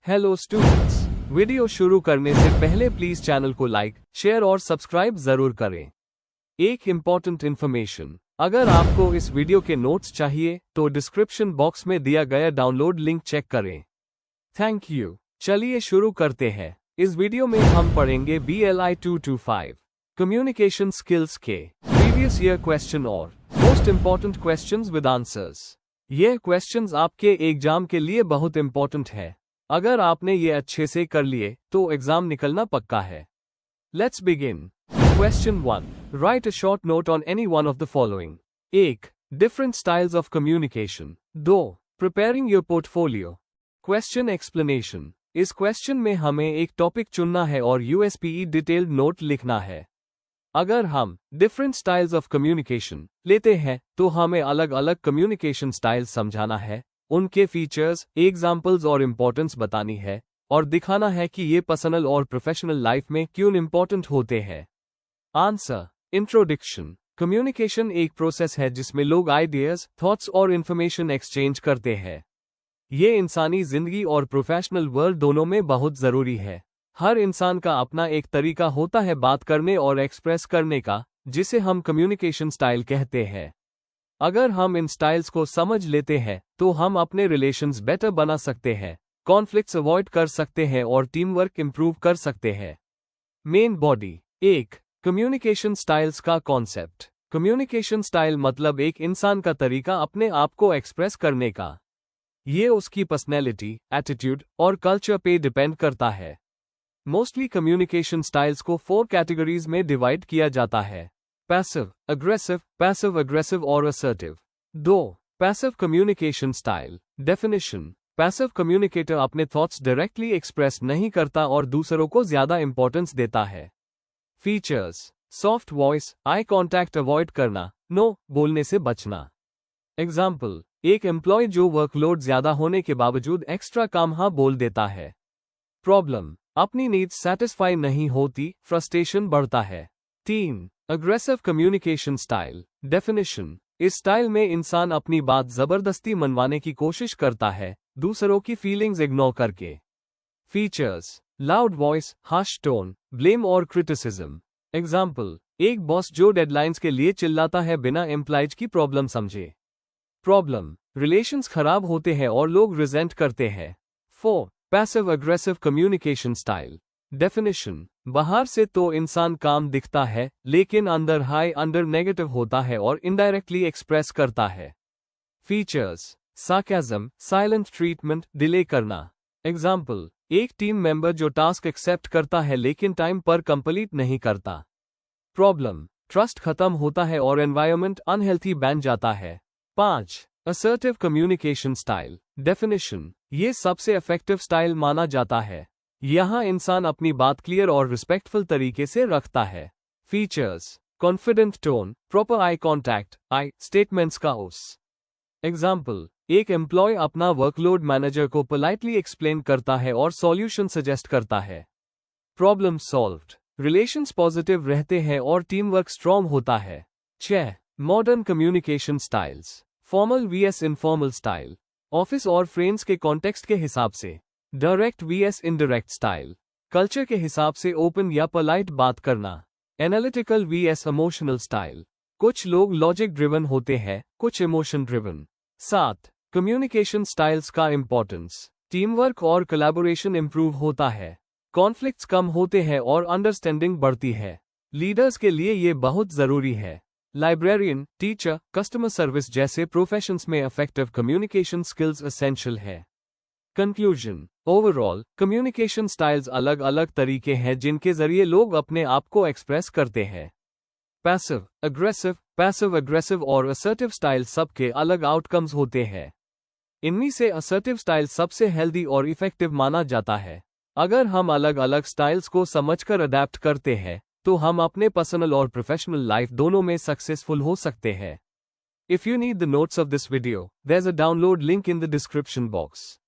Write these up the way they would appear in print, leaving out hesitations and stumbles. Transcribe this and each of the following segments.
Hello students, video शुरू करने से पहले प्लीज चैनल को लाइक, शेयर और सब्सक्राइब जरूर करें। एक इम्पॉर्टेंट इन्फॉर्मेशन, अगर आपको इस वीडियो के नोट्स चाहिए तो डिस्क्रिप्शन बॉक्स में दिया गया डाउनलोड लिंक चेक करें। Thank you. चलिए शुरू करते हैं। इस वीडियो में हम पढ़ेंगे BLI 225 कम्युनिकेशन स्किल्स के प्रीवियस ईयर क्वेश्चन और most important questions with answers. ये क्वेश्चंस आपके एग्जाम के लिए बहुत इम्पोर्टेंट है। अगर आपने ये अच्छे से कर लिए तो एग्जाम निकलना पक्का है। Let's begin. Question 1, right a short note on any one of the following. 1. Different styles of communication. 2. Preparing your portfolio. Question explanation, इस क्वेश्चन में हमें एक टॉपिक चुनना है और USPE डिटेल्ड नोट लिखना है। अगर हम डिफरेंट स्टाइल्स ऑफ कम्युनिकेशन लेते हैं तो हमें अलग अलग कम्युनिकेशन स्टाइल समझाना है, उनके फीचर्स, एग्जाम्पल्स और इम्पोर्टेंस बतानी है और दिखाना है कि ये पर्सनल और प्रोफेशनल लाइफ में क्यों इम्पोर्टेंट होते हैं। आंसर। इंट्रोडक्शन। कम्युनिकेशन एक प्रोसेस है जिसमें लोग आइडियाज, थॉट्स और इन्फॉर्मेशन एक्सचेंज करते हैं। ये इंसानी जिंदगी और प्रोफेशनल वर्ल्ड दोनों में बहुत जरूरी है। हर इंसान का अपना एक तरीका होता है बात करने और एक्सप्रेस करने का, जिसे हम कम्युनिकेशन स्टाइल कहते हैं। अगर हम इन स्टाइल्स को समझ लेते हैं तो हम अपने रिलेशंस बेटर बना सकते हैं, कॉन्फ्लिक्ट्स अवॉइड कर सकते हैं और टीम वर्क इंप्रूव कर सकते हैं। Main body. 1. कम्युनिकेशन स्टाइल्स का कॉन्सेप्ट। कम्युनिकेशन स्टाइल मतलब एक इंसान का तरीका अपने आप को एक्सप्रेस करने का। ये उसकी पर्सनैलिटी, एटीट्यूड और कल्चर पे डिपेंड करता है। मोस्टली कम्युनिकेशन स्टाइल्स को 4 कैटेगरीज में डिवाइड किया जाता है: पैसिव अग्रेसिव और assertive. 2. Passive communication style. Definition, passive communicator अपने थॉट्स डायरेक्टली एक्सप्रेस नहीं करता और दूसरों को ज्यादा इंपॉर्टेंस देता है। Features, soft voice, eye contact avoid करना, नो बोलने से बचना। एग्जाम्पल, एक एम्प्लॉय जो वर्कलोड ज्यादा होने के बावजूद एक्स्ट्रा काम हाँ बोल देता है। प्रॉब्लम, अपनी नीड्स सेटिस्फाई नहीं होती, फ्रस्ट्रेशन बढ़ता है। 3. Aggressive communication style. डेफिनेशन, इस स्टाइल में इंसान अपनी बात जबरदस्ती मनवाने की कोशिश करता है, दूसरों की फीलिंग्स इग्नोर करके। Features, loud voice, harsh tone, blame और क्रिटिसिज्म। एग्जाम्पल, एक बॉस जो डेडलाइंस के लिए चिल्लाता है बिना एम्प्लॉयज की प्रॉब्लम समझे। प्रॉब्लम, रिलेशंस खराब होते हैं और लोग रिजेंट करते हैं। 4. Passive aggressive communication style. Definition, बाहर से तो इंसान काम दिखता है लेकिन अंदर नेगेटिव होता है और इनडायरेक्टली एक्सप्रेस करता है। Features, sarcasm, silent treatment, delay करना। एग्जाम्पल, एक टीम मेंबर जो टास्क एक्सेप्ट करता है लेकिन टाइम पर कंप्लीट नहीं करता। प्रॉब्लम, ट्रस्ट खत्म होता है और एनवायरनमेंट अनहेल्थी बन जाता है। 5. Assertive communication style. डेफिनेशन, ये सबसे इफेक्टिव स्टाइल माना जाता है। यहाँ इंसान अपनी बात क्लियर और रिस्पेक्टफुल तरीके से रखता है। Features, confident tone, proper eye contact, I statements का उस। एग्जाम्पल, एक एम्प्लॉय अपना वर्कलोड मैनेजर को पोलाइटली एक्सप्लेन करता है और सॉल्यूशन सजेस्ट करता है। प्रॉब्लम सॉल्व्ड, रिलेशंस पॉजिटिव रहते हैं और टीम वर्क स्ट्रॉन्ग होता है। 6. Modern communication styles. Formal vs informal style. Office और फ्रेंड्स के कॉन्टेक्स्ट के हिसाब से। Direct vs indirect style. Culture के हिसाब से ओपन या पोलाइट बात करना। Analytical vs emotional style. कुछ लोग लॉजिक ड्रिवन होते हैं, कुछ इमोशन ड्रिवन। 7. कम्युनिकेशन स्टाइल्स का इंपॉर्टेंस। टीम वर्क और कोलैबोरेशन इंप्रूव होता है, कॉन्फ्लिक्ट्स कम होते हैं और अंडरस्टैंडिंग बढ़ती है। लीडर्स के लिए ये बहुत जरूरी है। लाइब्रेरियन, टीचर, कस्टमर सर्विस जैसे प्रोफेशंस में इफेक्टिव कम्युनिकेशन स्किल्स एसेंशियल है। कंक्लूजन, ओवरऑल कम्युनिकेशन स्टाइल्स अलग अलग तरीके हैं जिनके जरिए लोग अपने आप को एक्सप्रेस करते हैं। पैसिव अग्रेसिव और असर्टिव स्टाइल सबके अलग आउटकम्स होते हैं। इनमें से असर्टिव स्टाइल सबसे हेल्दी और इफेक्टिव माना जाता है। अगर हम अलग अलग स्टाइल्स को समझकर अडेप्ट करते हैं तो हम अपने पर्सनल और प्रोफेशनल लाइफ दोनों में सक्सेसफुल हो सकते हैं। If you need the notes of this video, there is a download link in the description box.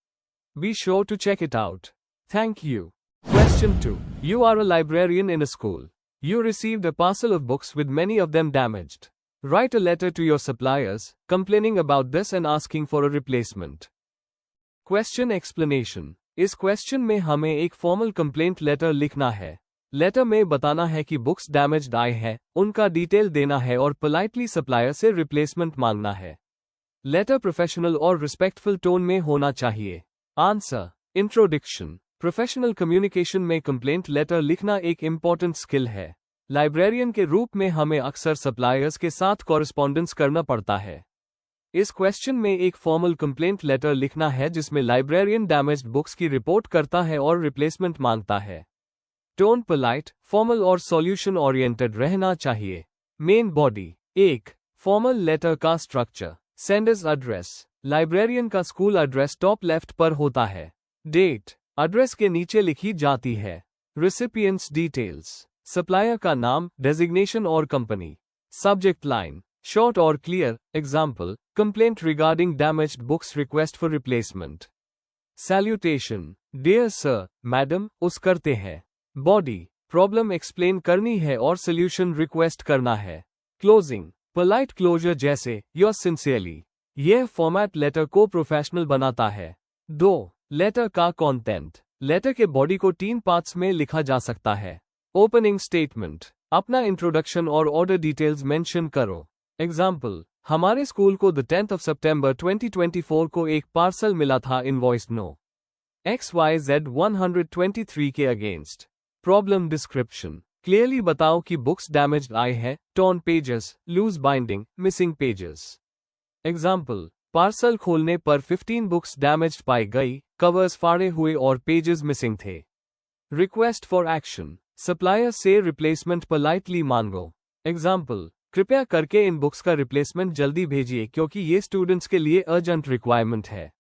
Be sure to check it out. Thank you. Question 2. You are a librarian in a school. You received a parcel of books with many of them damaged. Write a letter to your suppliers, complaining about this and asking for a replacement. Question explanation. इस question में हमें एक formal complaint letter लिखना है। Letter में बताना है कि बुक्स डैमेज्ड आई है, उनका डिटेल देना है और पोलाइटली सप्लायर से रिप्लेसमेंट मांगना है। लेटर प्रोफेशनल और रिस्पेक्टफुल टोन में होना चाहिए। आंसर। इंट्रोडक्शन। प्रोफेशनल कम्युनिकेशन में कंप्लेंट लेटर लिखना एक इम्पॉर्टेंट स्किल है। लाइब्रेरियन के रूप में हमें अक्सर सप्लायर्स के साथ कॉरेस्पॉन्डेंस करना पड़ता है। इस क्वेश्चन में एक फॉर्मल कंप्लेंट लेटर लिखना है जिसमें लाइब्रेरियन डैमेज्ड बुक्स की रिपोर्ट करता है और रिप्लेसमेंट मांगता है। टोन पोलाइट, फॉर्मल और सॉल्यूशन ओरिएंटेड रहना चाहिए। Main body. 1. फॉर्मल लेटर का स्ट्रक्चर। Sender's address. लाइब्रेरियन का स्कूल एड्रेस टॉप लेफ्ट पर होता है। डेट एड्रेस के नीचे लिखी जाती है। रिसिपिएंट्स डिटेल्स। सप्लायर का नाम, डेजिग्नेशन और कंपनी। सब्जेक्ट लाइन शॉर्ट और clear, example, complaint regarding damaged books, request for replacement. Salutation, dear sir, madam, use करते हैं। बॉडी, प्रॉब्लम एक्सप्लेन करनी है और सोल्यूशन रिक्वेस्ट करना है। क्लोजिंग, पोलाइट क्लोजर जैसे योर्स सिंसियरली। यह फॉर्मेट लेटर को प्रोफेशनल बनाता है। 2. लेटर का कंटेंट। लेटर के बॉडी को 3 पार्ट्स में लिखा जा सकता है। ओपनिंग स्टेटमेंट, अपना इंट्रोडक्शन और ऑर्डर डिटेल्स मेंशन करो। एग्जाम्पल, हमारे स्कूल को द 10th of September 2024 को एक पार्सल मिला था इनवॉइस नो XYZ 123 के अगेंस्ट। प्रॉब्लम डिस्क्रिप्शन, क्लियरली बताओ कि बुक्स डैमेज्ड आई है, torn pages, loose binding, missing pages. Example, parcel खोलने पर 15 बुक्स डैमेज्ड पाई गई, कवर्स फाड़े हुए और पेजेस मिसिंग थे। रिक्वेस्ट फॉर एक्शन, सप्लायर से रिप्लेसमेंट पोलाइटली मांगो। एग्जाम्पल, कृपया करके इन बुक्स का रिप्लेसमेंट जल्दी भेजिए क्योंकि ये स्टूडेंट्स के लिए अर्जेंट रिक्वायरमेंट है।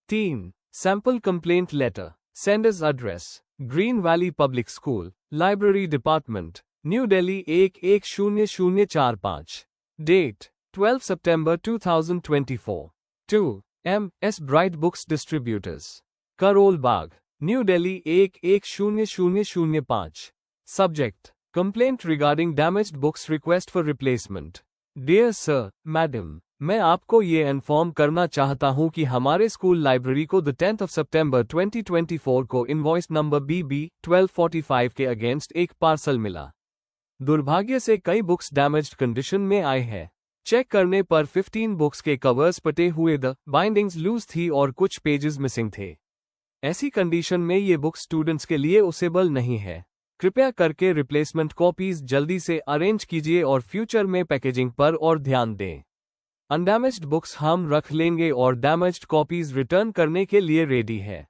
3. Sample complaint letter. Senders address, Green Valley Public School, library department, New Delhi 110045। Date 12 September 2024। 2. M.S. Bright Books Distributors, Karol Bagh, New Delhi 110005। Subject, complaint regarding damaged books, request for replacement. Dear sir, madam, मैं आपको ये inform करना चाहता हूं कि हमारे school library को the 10th of September 2024 को इनवॉइस नंबर BB 1245 के अगेंस्ट एक पार्सल मिला। दुर्भाग्य से कई बुक्स डैमेज्ड कंडीशन में आए हैं। चेक करने पर 15 बुक्स के कवर्स पटे हुए, द बाइंडिंग्स लूज थी और कुछ पेजेस मिसिंग थे। ऐसी कंडीशन में ये बुक स्टूडेंट्स के लिए यूजेबल नहीं है। कृपया करके रिप्लेसमेंट कॉपीज जल्दी से अरेंज कीजिए और फ्यूचर में पैकेजिंग पर और ध्यान दें। अनडैमेज्ड बुक्स हम रख लेंगे और डैमेज्ड कॉपीज रिटर्न करने के लिए रेडी है।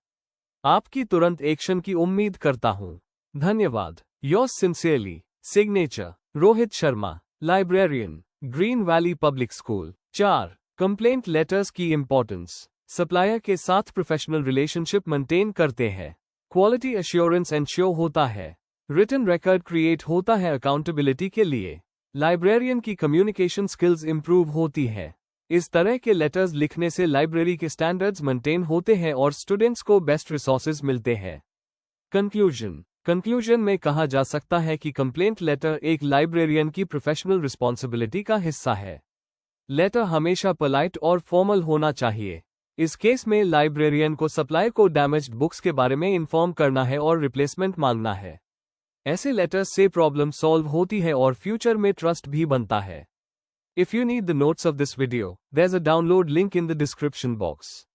आपकी तुरंत एक्शन की उम्मीद करता हूं। धन्यवाद। Yours sincerely, signature, Rohit Sharma, librarian, green Valley Public school. 4. Complaint letters की इंपॉर्टेंस। सप्लायर के साथ प्रोफेशनल रिलेशनशिप मेंटेन करते हैं। क्वालिटी एश्योरेंस एंश्योर होता है। रिटन रिकॉर्ड क्रिएट होता है अकाउंटेबिलिटी के लिए। लाइब्रेरियन की कम्युनिकेशन स्किल्स इंप्रूव होती है। इस तरह के लेटर्स लिखने से लाइब्रेरी के स्टैंडर्ड्स मेंटेन होते हैं और स्टूडेंट्स को बेस्ट रिसोर्सेज मिलते हैं। कंक्लूजन में कहा जा सकता है कि कंप्लेंट लेटर एक लाइब्रेरियन की प्रोफेशनल रिस्पॉन्सिबिलिटी का हिस्सा है। लेटर हमेशा पोलाइट और फॉर्मल होना चाहिए। इस केस में लाइब्रेरियन को सप्लायर को डैमेज्ड बुक्स के बारे में इन्फॉर्म करना है और रिप्लेसमेंट मांगना है। ऐसे लेटर्स से प्रॉब्लम सॉल्व होती है और फ्यूचर में ट्रस्ट भी बनता है। If you need the notes of this video, there's a download link in the description box.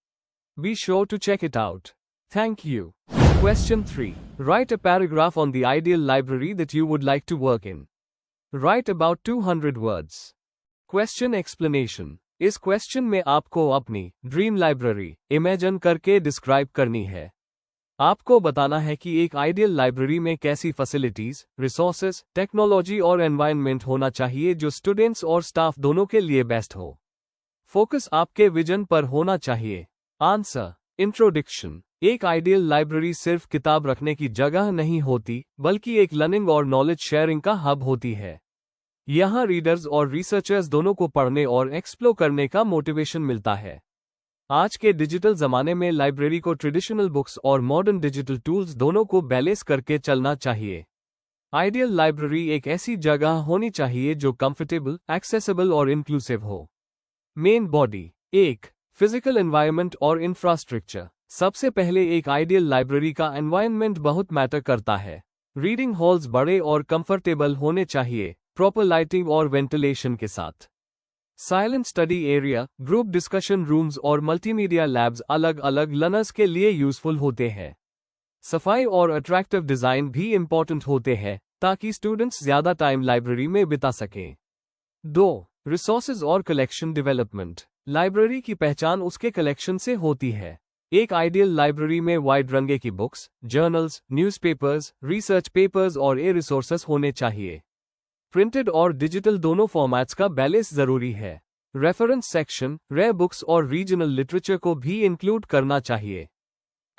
Be sure to check it out. Thank you. Question 3. Write a paragraph on the ideal library that you would like to work in. Write about 200 words. Question explanation. इस question में आपको अपनी dream library imagine करके describe करनी है। आपको बताना है कि एक आइडियल लाइब्रेरी में कैसी फैसिलिटीज, रिसोर्सेज, टेक्नोलॉजी और एनवायरनमेंट होना चाहिए जो स्टूडेंट्स और स्टाफ दोनों के लिए बेस्ट हो। फोकस आपके विजन पर होना चाहिए। आंसर। इंट्रोडक्शन। एक आइडियल लाइब्रेरी सिर्फ किताब रखने की जगह नहीं होती, बल्कि एक लर्निंग और नॉलेज शेयरिंग का हब होती है। यहाँ रीडर्स और रिसर्चर्स दोनों को पढ़ने और एक्सप्लोर करने का मोटिवेशन मिलता है। आज के डिजिटल जमाने में लाइब्रेरी को ट्रेडिशनल बुक्स और मॉडर्न डिजिटल टूल्स दोनों को बैलेंस करके चलना चाहिए। आइडियल लाइब्रेरी एक ऐसी जगह होनी चाहिए जो कंफर्टेबल, एक्सेसिबल और इंक्लूसिव हो। Main body. 1. फिजिकल एनवायरनमेंट और इंफ्रास्ट्रक्चर। सबसे पहले एक आइडियल लाइब्रेरी का एनवायरनमेंट बहुत मैटर करता है। रीडिंग हॉल्स बड़े और कंफर्टेबल होने चाहिए, प्रॉपर लाइटिंग और वेंटिलेशन के साथ। Silent study area, group discussion rooms और मल्टीमीडिया लैब्स अलग अलग लर्नर्स के लिए यूजफुल होते हैं। सफाई और अट्रैक्टिव डिजाइन भी इंपॉर्टेंट होते हैं ताकि स्टूडेंट्स ज्यादा टाइम लाइब्रेरी में बिता सकें। 2. रिसोर्सेज और कलेक्शन डेवलपमेंट। लाइब्रेरी की पहचान उसके कलेक्शन से होती है। एक आइडियल लाइब्रेरी में वाइड रंगे की books, journals, newspapers, research papers और रिसोर्सेज होने चाहिए। प्रिंटेड और डिजिटल दोनों फॉर्मेट्स का बैलेंस जरूरी है। रेफरेंस सेक्शन, रेयर बुक्स और रीजनल लिटरेचर को भी इंक्लूड करना चाहिए।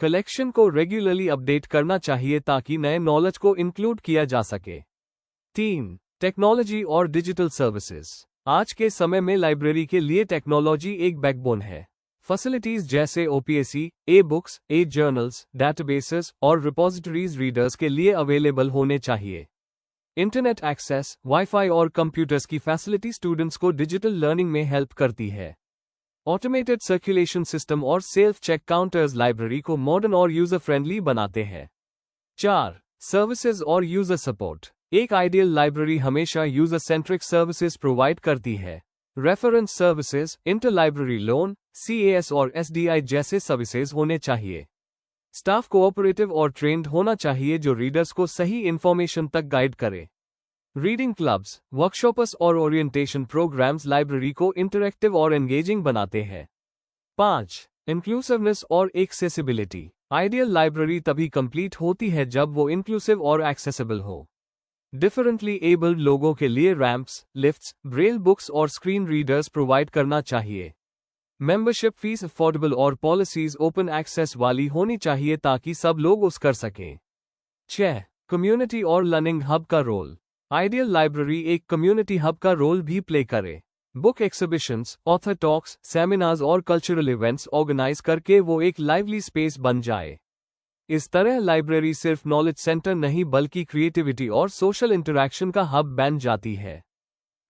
कलेक्शन को रेगुलरली अपडेट करना चाहिए ताकि नए नॉलेज को इंक्लूड किया जा सके। 3. टेक्नोलॉजी और डिजिटल सर्विसेज। आज के समय में लाइब्रेरी के लिए टेक्नोलॉजी एक बैकबोन है। फैसिलिटीज जैसे ओपीएसी, बुक्स, जर्नल्स, डेटाबेसेस और रिपोजिटरीज रीडर्स के लिए अवेलेबल होने चाहिए। इंटरनेट एक्सेस, वाईफाई और कंप्यूटर्स की फैसिलिटी स्टूडेंट्स को डिजिटल लर्निंग में हेल्प करती है। ऑटोमेटेड सर्कुलेशन सिस्टम और सेल्फ चेक काउंटर्स लाइब्रेरी को मॉडर्न और यूजर फ्रेंडली बनाते हैं। 4. सर्विसेज और यूजर सपोर्ट। एक आइडियल लाइब्रेरी हमेशा यूजर सेंट्रिक सर्विसेज प्रोवाइड करती है। Reference services, inter library loan, CAS और SDI जैसे सर्विसेज होने चाहिए। स्टाफ कोऑपरेटिव और ट्रेंड होना चाहिए जो रीडर्स को सही इंफॉर्मेशन तक गाइड करे। रीडिंग क्लब्स, वर्कशॉप्स और ओरिएंटेशन प्रोग्राम्स लाइब्रेरी को इंटरैक्टिव और एंगेजिंग बनाते हैं। 5. इंक्लूसिवनेस और एक्सेसिबिलिटी। आइडियल लाइब्रेरी तभी कंप्लीट होती है जब वो इंक्लूसिव और एक्सेसिबल हो। डिफरेंटली एबल्ड लोगों के लिए रैंप्स, लिफ्ट्स, ब्रेल बुक्स और स्क्रीन रीडर्स प्रोवाइड करना चाहिए। मेंबरशिप फीस अफोर्डेबल और पॉलिसीज ओपन एक्सेस वाली होनी चाहिए ताकि सब लोग उस कर सकें। 6. कम्युनिटी और लर्निंग हब का रोल। आइडियल लाइब्रेरी एक कम्युनिटी हब का रोल भी प्ले करे। Book exhibitions, author talks, seminars और कल्चरल इवेंट्स ऑर्गेनाइज करके वो एक लाइवली स्पेस बन जाए। इस तरह लाइब्रेरी सिर्फ नॉलेज सेंटर नहीं बल्कि क्रिएटिविटी और सोशल इंटरैक्शन का हब बन जाती है।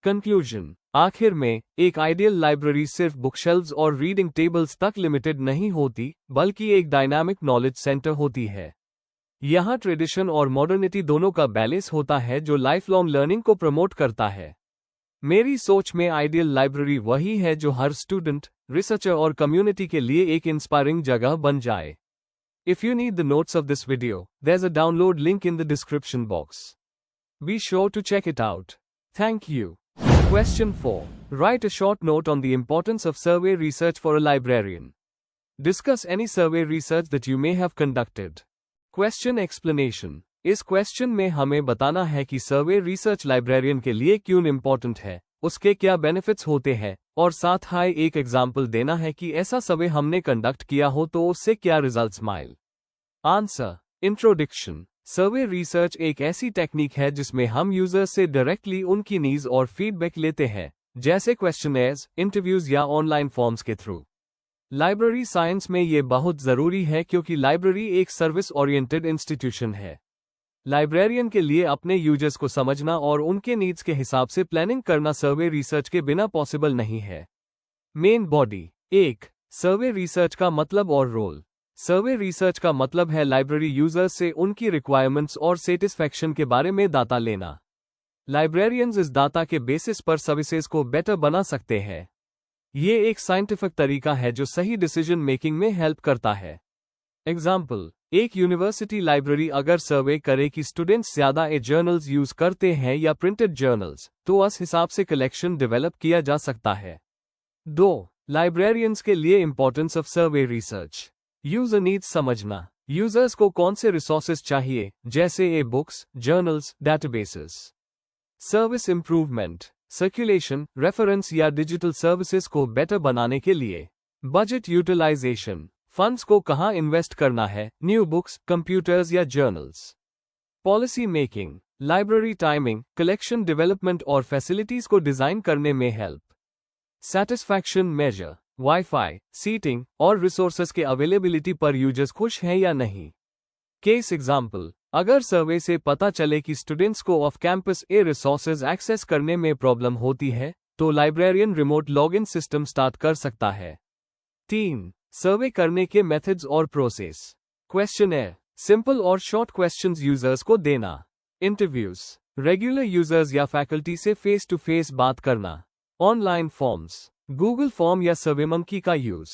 कंक्लूजन। आखिर में, एक आइडियल लाइब्रेरी सिर्फ बुकशेल्व्स और रीडिंग टेबल्स तक लिमिटेड नहीं होती बल्कि एक डायनामिक नॉलेज सेंटर होती है। यहाँ ट्रेडिशन और मॉडर्निटी दोनों का बैलेंस होता है जो लाइफ लॉन्ग लर्निंग को प्रमोट करता है। मेरी सोच में आइडियल लाइब्रेरी वही है जो हर स्टूडेंट, रिसर्चर और कम्युनिटी के लिए एक इंस्पायरिंग जगह बन जाए। If you need the notes of this video, there's a download link in the description box. Be sure to check it out. Thank you. Question 4. Write a short note on the importance of survey research for a librarian. Discuss any survey research that you may have conducted. Question explanation. इस question में हमें बताना है कि सर्वे research librarian के लिए क्यों important है, उसके क्या बेनिफिट्स होते हैं, और साथ ही एक एग्जाम्पल देना है कि ऐसा सर्वे हमने कंडक्ट किया हो तो उससे क्या रिजल्ट्स मिले। आंसर। इंट्रोडक्शन। सर्वे रिसर्च एक ऐसी टेक्निक है जिसमें हम यूजर्स से डायरेक्टली उनकी नीड्स और फीडबैक लेते हैं, जैसे क्वेश्चनेयर्स, इंटरव्यूज या ऑनलाइन फॉर्म्स के थ्रू। लाइब्रेरी साइंस में ये बहुत जरूरी है क्योंकि लाइब्रेरी एक सर्विस ओरिएंटेड इंस्टीट्यूशन है। लाइब्रेरियन के लिए अपने यूजर्स को समझना और उनके नीड्स के हिसाब से प्लानिंग करना सर्वे रिसर्च के बिना पॉसिबल नहीं है। Main body. 1. सर्वे रिसर्च का मतलब और रोल। सर्वे रिसर्च का मतलब है लाइब्रेरी यूजर्स से उनकी रिक्वायरमेंट्स और सेटिस्फैक्शन के बारे में डाटा लेना। लाइब्रेरियंस इस डाटा के बेसिस पर सर्विसेज को बेटर बना सकते हैं। ये एक साइंटिफिक तरीका है जो सही डिसीजन मेकिंग में हेल्प करता है। एग्जाम्पल, एक यूनिवर्सिटी लाइब्रेरी अगर सर्वे करे कि स्टूडेंट्स ज्यादा जर्नल्स यूज करते हैं या प्रिंटेड जर्नल्स, तो उस हिसाब से कलेक्शन डेवलप किया जा सकता है। 2. लाइब्रेरियंस के लिए importance of survey research. User needs समझना। यूजर्स को कौन से रिसोर्सेज चाहिए, जैसे books, journals, databases. Service improvement, circulation, reference या डिजिटल सर्विसेज को बेटर बनाने के लिए। बजट यूटिलाइजेशन, फंड्स को कहां इन्वेस्ट करना है, न्यू बुक्स, कंप्यूटर्स या journals. Policy making, library timing, collection development और फैसिलिटीज को डिजाइन करने में help. Satisfaction measure, wifi, seating और रिसोर्सेज के अवेलेबिलिटी पर यूजर्स खुश हैं या नहीं। केस एग्जाम्पल, अगर सर्वे से पता चले कि स्टूडेंट्स को ऑफ कैंपस रिसोर्सेज एक्सेस करने में प्रॉब्लम होती है, तो librarian remote login system start कर सकता है। 3. सर्वे करने के मेथड्स और प्रोसेस। क्वेश्चनर, सिंपल और शॉर्ट क्वेश्चंस यूजर्स को देना। इंटरव्यूज, रेगुलर यूजर्स या फैकल्टी से फेस टू फेस बात करना। ऑनलाइन फॉर्म्स, गूगल फॉर्म या सर्वेमंकी का यूज।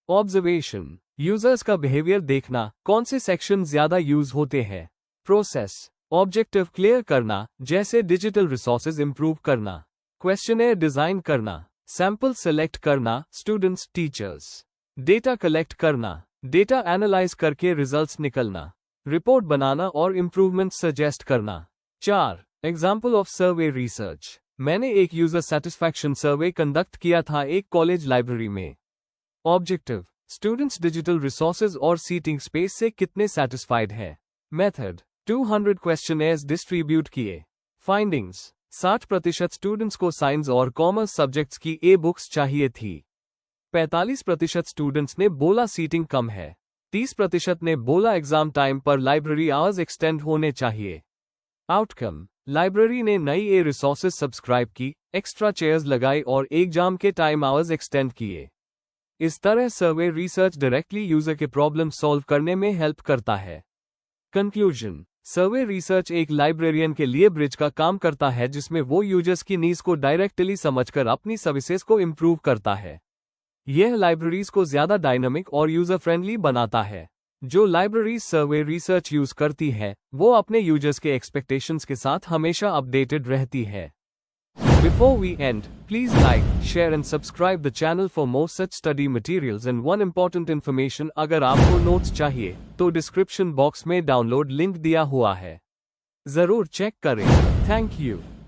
ऑब्जर्वेशन, यूजर्स का बिहेवियर देखना, कौन से सेक्शन ज्यादा यूज होते हैं। प्रोसेस, ऑब्जेक्टिव क्लियर करना, जैसे डिजिटल रिसोर्सेज इंप्रूव करना। क्वेश्चनर डिजाइन करना, सैंपल सेलेक्ट करना, स्टूडेंट्स टीचर्स। डेटा कलेक्ट करना, डेटा एनालाइज करके रिजल्ट्स निकलना। रिपोर्ट बनाना और इम्प्रूवमेंट सजेस्ट करना। 4. Example of survey research. मैंने एक यूजर सेटिस्फैक्शन सर्वे कंडक्ट किया था एक कॉलेज लाइब्रेरी में। ऑब्जेक्टिव, स्टूडेंट्स डिजिटल रिसोर्सेज और सीटिंग स्पेस से कितने सेटिस्फाइड है। मेथड, 200 क्वेश्चनर्स डिस्ट्रीब्यूट किए। फाइंडिंग्स, 60% स्टूडेंट्स को साइंस और कॉमर्स सब्जेक्ट्स की ए बुक्स चाहिए थी। 45% स्टूडेंट्स ने बोला सीटिंग कम है। 30% ने बोला एग्जाम टाइम पर लाइब्रेरी आवर्स एक्सटेंड होने चाहिए। आउटकम, लाइब्रेरी ने नई ए रिसोर्सेज सब्सक्राइब की, एक्स्ट्रा चेयर्स लगाई और एग्जाम के टाइम आवर्स एक्सटेंड किए। इस तरह सर्वे रिसर्च डायरेक्टली यूजर के प्रॉब्लम सॉल्व करने में हेल्प करता है। कंक्लूजन, सर्वे रिसर्च एक लाइब्रेरियन के लिए ब्रिज का काम करता है जिसमें वो यूजर्स की नीड्स को डायरेक्टली समझकर अपनी सर्विसेज को इम्प्रूव करता है। यह लाइब्रेरीज को ज्यादा डायनामिक और यूजर फ्रेंडली बनाता है। जो लाइब्रेरीज सर्वे रिसर्च यूज करती है वो अपने यूजर्स के एक्सपेक्टेशंस के साथ हमेशा अपडेटेड रहती है। Before we end, please like, share and subscribe the channel for more such study materials and one important information अगर आपको नोट्स चाहिए तो डिस्क्रिप्शन बॉक्स में डाउनलोड लिंक दिया हुआ है, जरूर चेक करें। Thank you.